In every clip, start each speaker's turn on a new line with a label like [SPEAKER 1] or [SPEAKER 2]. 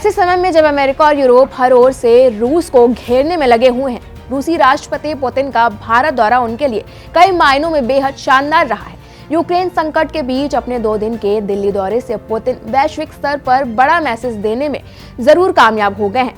[SPEAKER 1] ऐसे समय में जब अमेरिका और यूरोप हर ओर से रूस को घेरने में लगे हुए हैं, रूसी राष्ट्रपति पुतिन का भारत दौरा उनके लिए कई मायनों में बेहद शानदार रहा है। यूक्रेन संकट के बीच अपने 2 दिन के दिल्ली दौरे से पुतिन वैश्विक स्तर पर बड़ा मैसेज देने में जरूर कामयाब हो गए हैं।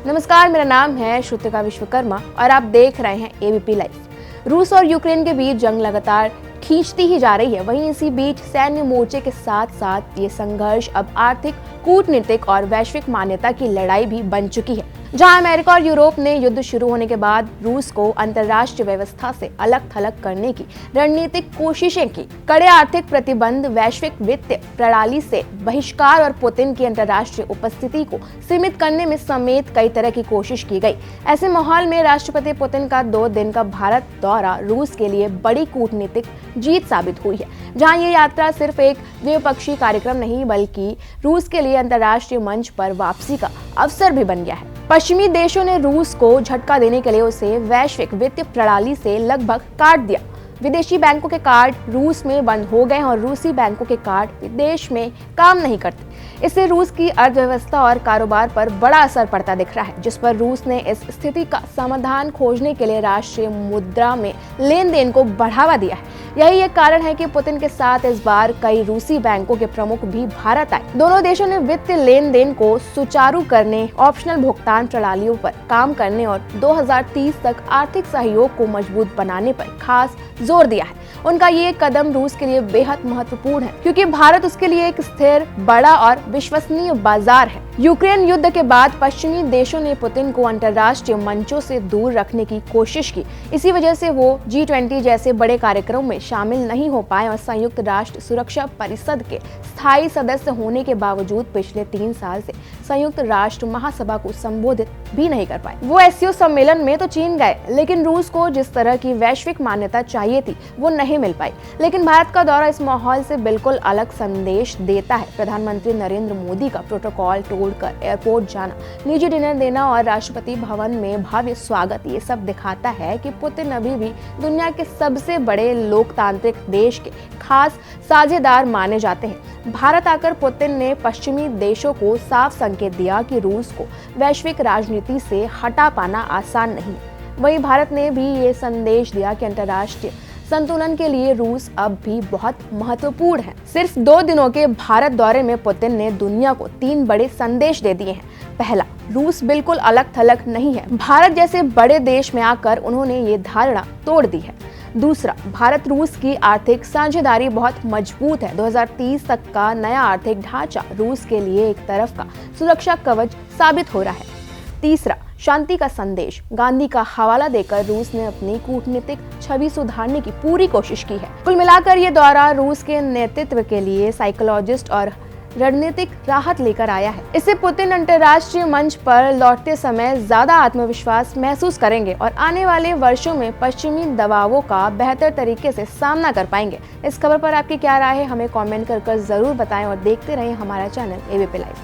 [SPEAKER 1] नमस्कार, मेरा नाम है श्रुतिका विश्वकर्मा और आप देख रहे हैं एबीपी लाइव। रूस और यूक्रेन के बीच जंग लगातार खींचती ही जा रही है। वहीं इसी बीच सैन्य मोर्चे के साथ साथ ये संघर्ष अब आर्थिक, कूटनीतिक और वैश्विक मान्यता की लड़ाई भी बन चुकी है। जहां अमेरिका और यूरोप ने युद्ध शुरू होने के बाद रूस को अंतर्राष्ट्रीय व्यवस्था से अलग थलग करने की रणनीतिक कोशिशें की। कड़े आर्थिक प्रतिबंध, वैश्विक वित्तीय प्रणाली से बहिष्कार और पुतिन की अंतर्राष्ट्रीय उपस्थिति को सीमित करने में समेत कई तरह की कोशिश की गई। ऐसे माहौल में राष्ट्रपति पुतिन का 2 दिन का भारत दौरा रूस के लिए बड़ी कूटनीतिक जीत साबित हुई है। जहां ये यात्रा सिर्फ एक द्विपक्षीय कार्यक्रम नहीं बल्कि रूस के लिए अंतर्राष्ट्रीय मंच पर वापसी का अवसर भी बन गया है। पश्चिमी देशों ने रूस को झटका देने के लिए उसे वैश्विक वित्तीय प्रणाली से लगभग काट दिया। विदेशी बैंकों के कार्ड रूस में बंद हो गए और रूसी बैंकों के कार्ड विदेश में काम नहीं करते। इससे रूस की अर्थव्यवस्था और कारोबार पर बड़ा असर पड़ता दिख रहा है, जिस पर रूस ने इस स्थिति का समाधान खोजने के लिए राष्ट्रीय मुद्रा में लेन देन को बढ़ावा दिया है। यही एक कारण है कि पुतिन के साथ इस बार कई रूसी बैंकों के प्रमुख भी भारत आए। दोनों देशों ने वित्तीय लेन देन को सुचारू करने, ऑप्शनल भुगतान प्रणालियों पर काम करने और 2030 तक आर्थिक सहयोग को मजबूत बनाने पर खास जोर दिया है। उनका ये कदम रूस के लिए बेहद महत्वपूर्ण है, क्योंकि भारत उसके लिए एक स्थिर, बड़ा और विश्वसनीय बाजार है। यूक्रेन युद्ध के बाद पश्चिमी देशों ने पुतिन को अंतर्राष्ट्रीय मंचों से दूर रखने की कोशिश की। इसी वजह से वो G20 जैसे बड़े कार्यक्रमों में शामिल नहीं हो पाए और संयुक्त राष्ट्र सुरक्षा परिषद के स्थायी सदस्य होने के बावजूद पिछले 3 साल से संयुक्त राष्ट्र महासभा को संबोधित भी नहीं कर पाए। वो एससीओ सम्मेलन में तो चीन गए, लेकिन रूस को जिस तरह की वैश्विक मान्यता चाहिए थी वो नहीं मिल पाई। लेकिन भारत का दौरा इस माहौल से बिल्कुल अलग संदेश देता है। प्रधानमंत्री नरेंद्र मोदी का प्रोटोकॉल तोड़कर एयरपोर्ट जाना, निजी डिनर देना और राष्ट्रपति भवन में भव्य स्वागत, ये सब दिखाता है कि पुतिन अभी भी दुनिया के सबसे बड़े लोकतांत्रिक देश के खास साझेदार माने जाते हैं। भारत आकर पुतिन ने पश्चिमी देशों को साफ संकेत दिया कि रूस को वैश्विक राजनीति से हटा पाना आसान नहीं है। वहीं भारत ने भी ये संदेश दिया कि अंतर्राष्ट्रीय संतुलन के लिए रूस अब भी बहुत महत्वपूर्ण है। सिर्फ 2 दिनों के भारत दौरे में पुतिन ने दुनिया को 3 बड़े संदेश दे दिए हैं। पहला, रूस बिल्कुल अलग थलग नहीं है। भारत जैसे बड़े देश में आकर उन्होंने ये धारणा तोड़ दी है। दूसरा, भारत रूस की आर्थिक साझेदारी बहुत मजबूत है। 2030 तक का नया आर्थिक ढांचा रूस के लिए एक तरफ का सुरक्षा कवच साबित हो रहा है। तीसरा, शांति का संदेश। गांधी का हवाला देकर रूस ने अपनी कूटनीतिक छवि सुधारने की पूरी कोशिश की है। कुल मिलाकर ये दौरा रूस के नेतृत्व के लिए साइकोलॉजिस्ट और रणनीतिक राहत लेकर आया है। इससे पुतिन अंतर्राष्ट्रीय मंच पर लौटते समय ज्यादा आत्मविश्वास महसूस करेंगे और आने वाले वर्षों में पश्चिमी दबावों का बेहतर तरीके से सामना कर पाएंगे। इस खबर पर आपकी क्या राय है, हमें कमेंट कर जरूर बताएं और देखते रहें हमारा चैनल एबीपी लाइव।